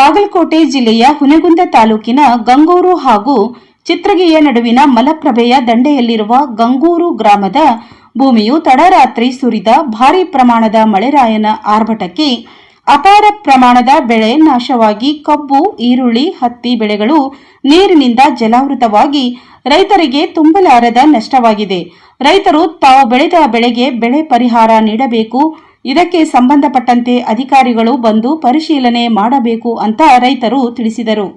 ಬಾಗಲಕೋಟೆ ಜಿಲ್ಲೆಯ ಹುನಗುಂದ ತಾಲೂಕಿನ ಗಂಗೂರು ಹಾಗೂ ಚಿತ್ರಗಿಯ ನಡುವಿನ ಮಲಪ್ರಭೆಯ ದಂಡೆಯಲ್ಲಿರುವ ಗಂಗೂರು ಗ್ರಾಮದ ಭೂಮಿಯು ತಡರಾತ್ರಿ ಸುರಿದ ಭಾರೀ ಪ್ರಮಾಣದ ಮಳೆರಾಯನ ಆರ್ಭಟಕ್ಕೆ ಅಪಾರ ಪ್ರಮಾಣದ ಬೆಳೆ ನಾಶವಾಗಿ ಕಬ್ಬು, ಈರುಳ್ಳಿ, ಹತ್ತಿ ಬೆಳೆಗಳು ನೀರಿನಿಂದ ಜಲಾವೃತವಾಗಿ ರೈತರಿಗೆ ತುಂಬಲಾರದ ನಷ್ಟವಾಗಿದೆ. ರೈತರು ತಾವು ಬೆಳೆದ ಬೆಳೆಗೆ ಬೆಳೆ ಪರಿಹಾರ ನೀಡಬೇಕು. ಇದಕ್ಕೆ ಸಂಬಂಧಪಟ್ಟಂತೆ ಅಧಿಕಾರಿಗಳು ಬಂದು ಪರಿಶೀಲನೆ ಮಾಡಬೇಕು ಅಂತ ರೈತರು ತಿಳಿಸಿದರು.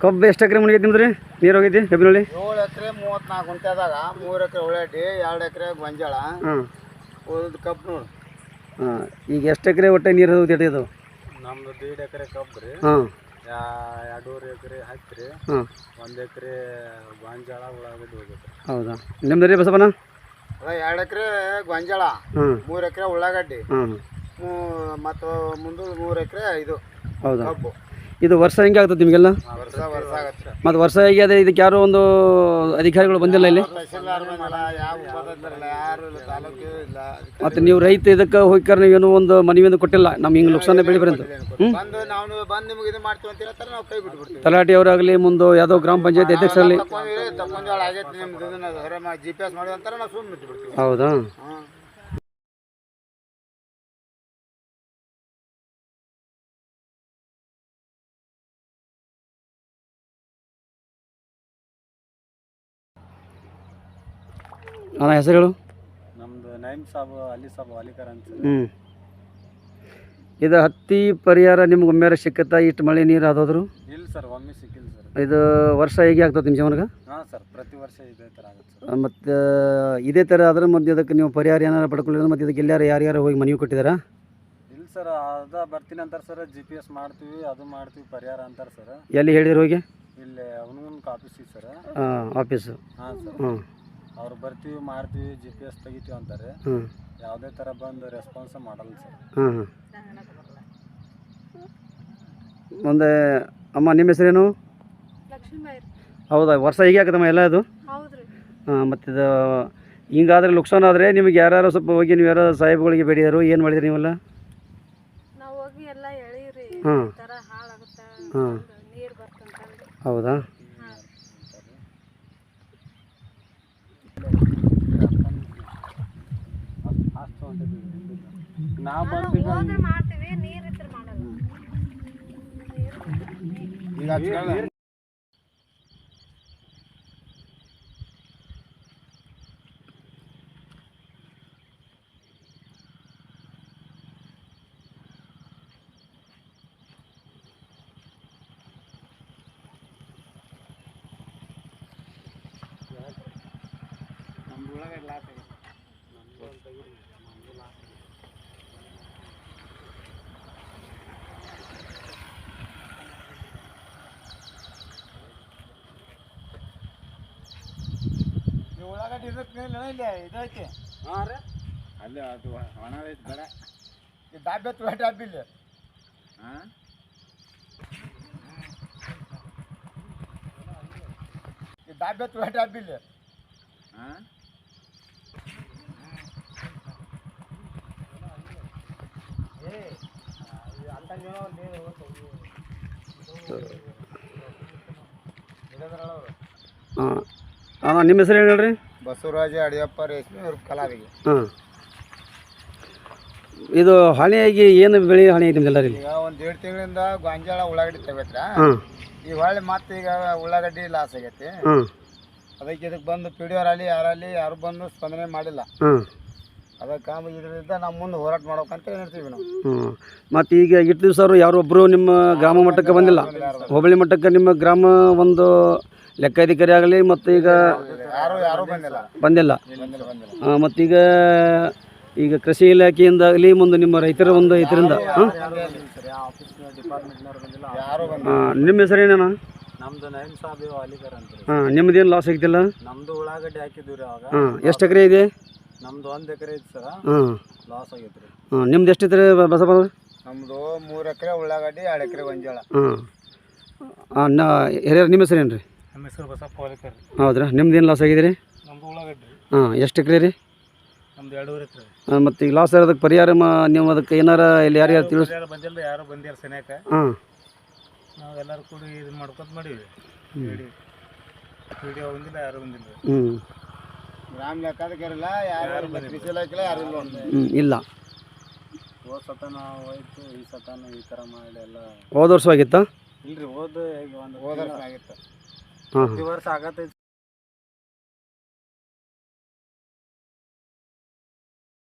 ಕಬ್ಬು ಎಷ್ಟು ಎಕರೆ ಮುನಿಗೈತಿ ನಿಮ್ದು ರೀ? ನೀರು ಹೋಗೈತಿ ಕಬ್ಬಿನಲ್ಲಿ? 7 ಎಕರೆ 34 ಗುಂಟೆದಾಗ 3 ಎಕರೆ ಉಳ್ಳಾಗಡ್ಡಿ, 2 ಎಕರೆ ಗೊಂಜಾಳ, ಉಳಿದ ಕಬ್ಬು ನೋಡಿ. ಈಗ ಎಷ್ಟು ಎಕರೆ ಒಟ್ಟೆ ನೀರು ಹೋಗಿ ಇದು? ನಮ್ದು 1.5 ಎಕರೆ ಕಬ್ಬು ರೀ, 2 ಎಕರೆ ಹತ್ತಿ ರೀ, 1 ಎಕರೆ ಗೊಂಜಾಳ, ಉಳ್ಳಾಗಡ್ಡಿ ಹೋಗೈತೆ. ಹೌದಾ? ನಿಮ್ದು ರೀ ಬಸಪ್ಪನ? 2 ಎಕರೆ ಗೊಂಜಾಳ, 3 ಎಕರೆ ಉಳ್ಳಾಗಡ್ಡಿ, ಮತ್ತು ಮುಂದೆ 3 ಎಕರೆ ಇದು ಕಬ್ಬು. ಇದು ವರ್ಷ ಹೆಂಗೆ ಆಗ್ತದೆ ನಿಮಗೆಲ್ಲ? ಮತ್ತು ವರ್ಷ ಹೇಗೆ ಅದೇ ಇದಕ್ಕೆ ಯಾರೋ ಒಂದು ಅಧಿಕಾರಿಗಳು ಬಂದಿಲ್ಲ ಇಲ್ಲಿ? ಮತ್ತು ನೀವು ರೈತ ಇದಕ್ಕೆ ಹೋಗ್ಯಾರ ನೀವೇನು ಒಂದು ಮನವಿಯನ್ನು ಕೊಟ್ಟಿಲ್ಲ ನಮ್ಗೆ ಹಿಂಗೆ ನುಕ್ಸಾನ ಬೆಳೆ ಬರಂತ? ತಲಾಟಿ ಅವರಾಗಲಿ ಮುಂದೆ ಯಾವುದೋ ಗ್ರಾಮ ಪಂಚಾಯತ್ ಅಧ್ಯಕ್ಷರಲ್ಲಿ? ಹೌದಾ? ಹೆಸರುಗಳು? ನಮ್ದು ನೈಮ್ ಸಾಬ್, ಅಲಿ ಸಾಬ್, ಅಲಿಕರ್ ಅಂತ. ಇದು ಹತ್ತಿ ಪರಿಹಾರ ನಿಮ್ಗೆ ಒಮ್ಮೆ ಸಿಕ್ಕತ್ತಾ? ಇಷ್ಟು ಮಳೆ ನೀರು ಆದೋದ್ರು? ಇಲ್ಲ ಸರ್, ಒಮ್ಮೆ ಸಿಕ್ಕಿಲ್ಲ ಸರ್. ಇದು ವರ್ಷ ಹೇಗೆ ಆಗ್ತದೆ ನಿಮ್ಮ ಜೀವನಕ್ಕೆ? ಹಾಂ ಸರ್, ಪ್ರತಿ ವರ್ಷ ಇದೇ ಥರ ಆಗುತ್ತೆ ಸರ್. ಮತ್ತು ಇದೇ ಥರ ಆದ್ರೆ ಮತ್ತೆ ಇದಕ್ಕೆ ನೀವು ಪರಿಹಾರ ಏನಾರು ಪಡ್ಕೊಳ್ಳಿ? ಮತ್ತು ಇದಕ್ಕೆ ಎಲ್ಲಾರು ಯಾರ್ಯಾರು ಹೋಗಿ ಮನವಿ ಕೊಟ್ಟಿದ್ದಾರಾ? ಇಲ್ಲ ಸರ್, ಬರ್ತೀನಿ ಅಂತಾರೆ ಸರ್. GPS ಮಾಡ್ತೀವಿ, ಅದು ಮಾಡ್ತೀವಿ, ಪರಿಹಾರ ಅಂತಾರೆ ಸರ್. ಎಲ್ಲಿ ಹೇಳಿದ್ರು ಹೋಗಿ? ಇಲ್ಲಿ ಅವನಿಗೊಂದು ಆಫೀಸ್ ಇದೆ ಸರ್. ಆಫೀಸು? ಹಾಂ ಸರ್. ಅವ್ರು ಬರ್ತೀವಿ, ಮಾಡ್ತೀವಿ, GPS ತೆಗಿತೀವಿ ಅಂತಾರೆ. ಯಾವುದೇ ಥರ ಬಂದು ರೆಸ್ಪಾನ್ಸ್ ಮಾಡಲ್ಲ ಸರ್. ಮುಂದೆ ಅಮ್ಮ ನಿಮ್ಮ ಹೆಸರೇನು? ಹೌದಾ? ವರ್ಷ ಹೀಗೆ ಆಗತ್ತಮ್ಮ ಎಲ್ಲ ಅದು? ಮತ್ತು ಇದು ಹಿಂಗಾದ್ರೆ ನುಕ್ಸಾನ ಆದರೆ ನಿಮಗೆ ಯಾರು ಸ್ವಲ್ಪ ಹೋಗಿ ನೀವು ಯಾರು ಸಾಹೇಬ್ಗಳಿಗೆ ಬೇಡಿದರು? ಏನು ಮಾಡಿದ್ರಿ ನೀವೆಲ್ಲ? ಹೌದಾ? ಉಳ್ಳಾಗಡ್ಡಿ ಇದೈತಿ. ಹಾಂ ರೀ, ಅಲ್ಲಿ ಅದು ಒಣ ಐತಿ ಬೇಡ. ಈ ಡಾಬೆ ಎತ್ತು ಡಾಬಿ ಇಲ್ಲಿ. ಹಾಂ, ಈ ಡಾಬೆ ಎತ್ತು ಡಾಬಿ ಇಲ್ಲಿ. ಹಾಂ, ಹಾಂ ನಿಮ್ಮ ಹೆಸರು ಏನು ಹೇಳ್ರಿ? ಬಸವರಾಜ ಅಡಿಯಪ್ಪ ರೇಷ್ಮೆ ಅವ್ರ ಕಲಾವಿಗೆ. ಹಾಂ, ಇದು ಹಾನಿಯಾಗಿ ಏನು ಬೆಳೆ ಹಾನಿ ಐತಿ ನಿಮ್ದೆಲ್ಲ? ಈಗ ಒಂದು 1.5 ತಿಂಗಳಿಂದ ಗೊಂಜಾಳ ಉಳ್ಳಾಗಡ್ಡಿ ತೆಗೈತ್ರ. ಈಗ ಹೊಳ್ಳಿ ಮತ್ತೆ ಈಗ ಉಳ್ಳಾಗಡ್ಡಿ ಲಾಸ್ ಆಗೈತಿ. ಅದಕ್ಕೆ ಇದಕ್ಕೆ ಬಂದು PDO ಅವರಲ್ಲಿ ಯಾರು ಬಂದು ಸ್ಪಂದನೆ ಮಾಡಿಲ್ಲ. ಅದಕ್ಕೆ ಇದರಿಂದ ನಾವು ಮುಂದೆ ಹೋರಾಟ ಮಾಡ್ಬೇಕಂತ ಹೇಳ್ತೀವಿ ನಾವು. ಮತ್ತು ಈಗ ಇಷ್ಟು ದಿವಸ ಅವರು ಯಾರೊಬ್ಬರು ನಿಮ್ಮ ಗ್ರಾಮ ಮಟ್ಟಕ್ಕೆ ಬಂದಿಲ್ಲ? ಹೋಬಳಿ ಮಟ್ಟಕ್ಕೆ ನಿಮ್ಮ ಗ್ರಾಮ ಒಂದು ಲೆಕ್ಕಾಧಿಕಾರಿ ಆಗಲಿ ಮತ್ತು ಈಗ ಯಾರು ಬಂದಿಲ್ಲ. ಮತ್ತೀಗ ಈಗ ಕೃಷಿ ಇಲಾಖೆಯಿಂದ ಆಗಲಿ ಮುಂದೆ ನಿಮ್ಮ ರೈತರ ಒಂದು ಇದರಿಂದ ನಿಮ್ಮ ಹೆಸರೇನ? ನಮ್ದು ನೈಮ್ ಸಾಬ್ ಅಲಿಕರ್ ಅಂತ. ನಿಮ್ದೇನು ಲಾಸ್ ಆಗಿದ್ದಿಲ್ಲ? ನಮ್ದು ಉಳ್ಳಾಗಡ್ಡಿ ಹಾಕಿದ್ವಿ ರೀ ಅವಾಗ. ಎಷ್ಟು ಎಕರೆ ಇದೆ? ನಮ್ದು 1 ಎಕರೆ ಐತಿ ಸರ. ಲಾಸ್ ಆಗೈತೆ ರೀ. ನಿಮ್ದು ಎಷ್ಟು ಐತ್ರಿ ಬಸಪ್ಪ? ನಮ್ದು 3 ಎಕರೆ ಉಳ್ಳಾಗಡ್ಡಿ, 2 ಎಕರೆ ಗೊಂಜಾಳ. ಹಿರಿಯರು ನಿಮ್ಮ ಹೆಸರು ಏನು ರೀ? ನಮ್ಮ ಹೆಸರು ಬಸಪ್ಪ ಅಲಿಕರ್. ಹೌದ್ರಾ? ನಿಮ್ದು ಏನು ಲಾಸ್ ಆಗಿದೆ ರೀ? ನಮ್ದು ಉಳ್ಳಾಗಡ್ಡಿ. ಎಷ್ಟು ಎಕರೆ ರೀ? ಒಂದು 2 ಎಕರೆ. ಮತ್ತು ಈಗ ಲಾಸ್ ಅದಕ್ಕೆ ಪರಿಹಾರ ನೀವು ಅದಕ್ಕೆ ಏನಾರ ಇಲ್ಲಿ ಯಾರು ತಿಳಿಸ್ ಬಂದಿಲ್ಲ, ಯಾರು ಬಂದಿಲ್ಲ ಸನೇಕ. ಹಾಂ ನಾವು ಎಲ್ಲರೂ ಕೂಡಿ ಇದನ್ನ ಮಾಡ್ಕೊತ ಮಾಡೀವಿ. ವಿಡಿಯೋ ಬಂದಿಲ್ಲ, ಯಾರು ಬಂದಿಲ್ಲ. ಗ್ರಾಮ ಲೆಕ್ಕಾಧಿಕಾರಿಲ್ಲ, ಯಾರು ಕೃಷಿ ಇಲಾಖೆ ಯಾರು ಇಲ್ಲ. ಹೋದ ಸತ ನಾವು ಹೋಯ್ತು, ಈ ಸತಾನ ಈ ಥರ ಮಾಡಿ ಎಲ್ಲ. ಹೋದ ವರ್ಷ ಆಗಿತ್ತಾ? ಇಲ್ರಿ, ಹೋದ ವರ್ಷ ಆಗಿತ್ತು. ಹಾಂ ಈ ವರ್ಷ ಆಗತ್ತೈತಿ.